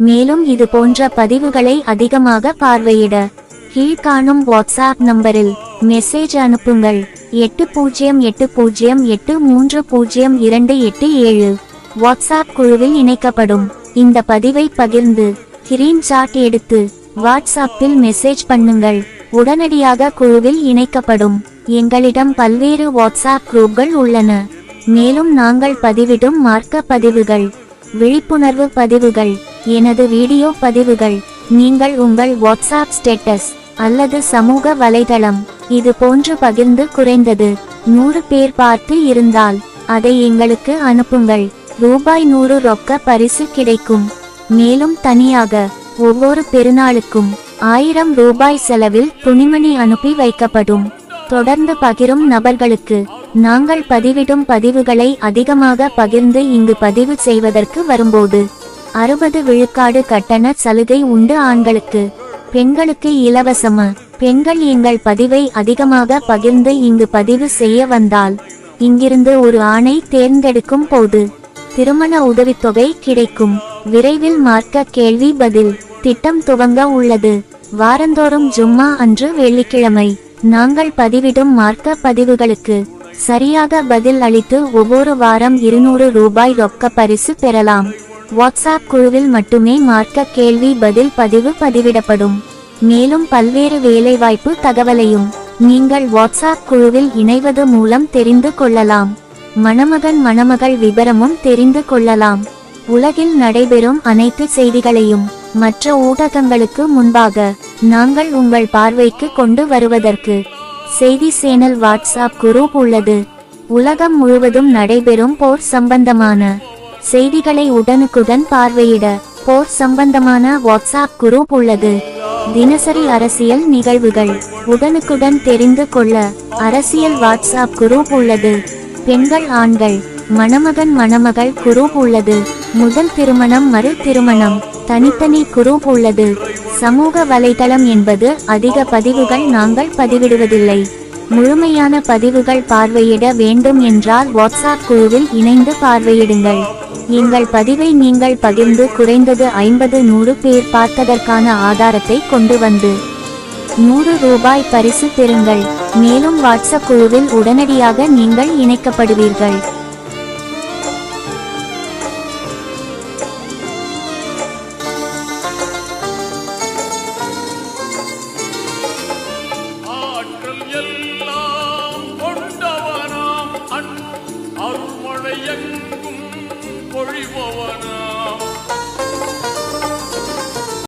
மேலும் இது போன்ற பதிவுகளை அதிகமாக பார்வையிட கீழ்காணும் வாட்ஸ்அப் நம்பரில் மெசேஜ் அனுப்புங்கள். 8080830287 வாட்ஸ்அப் குழுவில் இணைக்கப்படும். இந்த பதிவை பகிர்ந்து ஸ்கிரீன்ஷாட் எடுத்து வாட்ஸ்அப்பில் மெசேஜ் பண்ணுங்கள். உடனடியாக குழுவில் இணைக்கப்படும். எங்களிடம் பல்வேறு வாட்ஸ்அப் குரூப்கள் உள்ளன. மேலும் நாங்கள் பதிவிடும் மார்க்க பதிவுகள், விழிப்புணர்வு பதிவுகள், எனது வீடியோ பதிவுகள் நீங்கள் உங்கள் வாட்ஸ்அப் ஸ்டேட்டஸ் அல்லது சமூக வலைதளம் இது போன்று பகிர்ந்து குறைந்தது 100 பேர் பார்த்து இருந்தால் அதை எங்களுக்கு அனுப்புங்கள். ரூபாய் 100 ரொக்க பரிசு கிடைக்கும். மேலும் தனியாக ஒவ்வொரு பெருநாளுக்கும் 1000 ரூபாய் செலவில் துணிமணி அனுப்பி வைக்கப்படும். தொடர்ந்து பகிரும் நபர்களுக்கு நாங்கள் பதிவிடும் பதிவுகளை அதிகமாக பகிர்ந்து இங்கு பதிவு செய்வதற்கு வரும்போது 60 விழுக்காடு கட்டண சலுகை உண்டு. ஆண்களுக்கு பெண்களுக்கு இலவசமா. பெண்கள் எங்கள் பதிவை அதிகமாக பகிர்ந்து இங்கு பதிவு செய்ய வந்தால் இங்கிருந்து ஒரு ஆணை தேர்ந்தெடுக்கும் போது திருமண உதவித்தொகை கிடைக்கும். விரைவில் மார்க்க கேள்வி பதில் திட்டம் துவங்க உள்ளது. வாரந்தோறும் ஜும்மா அன்று வெள்ளிக்கிழமை நாங்கள் பதிவிடும் மார்க்க பதிவுகளுக்கு சரியாக பதில் அளித்து ஒவ்வொரு வாரம் 200 ரூபாய் ரொக்க பரிசு பெறலாம். வாட்ஸ்அப் குழுவில் மட்டுமே மார்க்க கேள்வி பதில் பதிவு பதிவிடப்படும். மேலும் பல்வேறு வேலைவாய்ப்பு தகவலையும் நீங்கள் வாட்ஸ்அப் குழுவில் இணைவது மூலம் தெரிந்து கொள்ளலாம். மணமகன் மணமகள் விபரமும் தெரிந்து கொள்ளலாம். உலகில் நடைபெறும் அனைத்து செய்திகளையும் மற்ற ஊடகங்களுக்கு முன்பாக நாங்கள் உங்கள் பார்வைக்கு கொண்டு வருவதற்கு செய்தி சேனல் வாட்ஸ்அப் குரூப் உள்ளது. உலகம் முழுவதும் நடைபெறும் போர் சம்பந்தமான செய்திகளை உடனுக்குடன் பார்வையிட போர் சம்பந்தமான வாட்ஸ்அப் குரூப் உள்ளது. தினசரி அரசியல் நிகழ்வுகள் உடனுக்குடன் தெரிந்து கொள்ள அரசியல் வாட்ஸ்அப் குரூப் உள்ளது. பெண்கள் ஆண்கள் மணமகன் மணமகள் குரூப் உள்ளது. முதல் திருமணம் மறு திருமணம் தனித்தனி குரூப் உள்ளது. சமூக வலைதளம் என்பது அதிக பதிவுகள் நாங்கள் பதிவிடுவதில்லை. முழுமையான பதிவுகள் பார்வையிட வேண்டும் என்றால் வாட்ஸ்அப் குழுவில் இணைந்து பார்வையிடுங்கள். எங்கள் பதிவை நீங்கள் பகிர்ந்து குறைந்தது 50-100 பேர் பார்த்ததற்கான ஆதாரத்தை கொண்டு வந்து 100 ரூபாய் பரிசு பெறுங்கள். மேலும் வாட்ஸ்அப் குழுவில் உடனடியாக நீங்கள் இணைக்கப்படுவீர்கள்.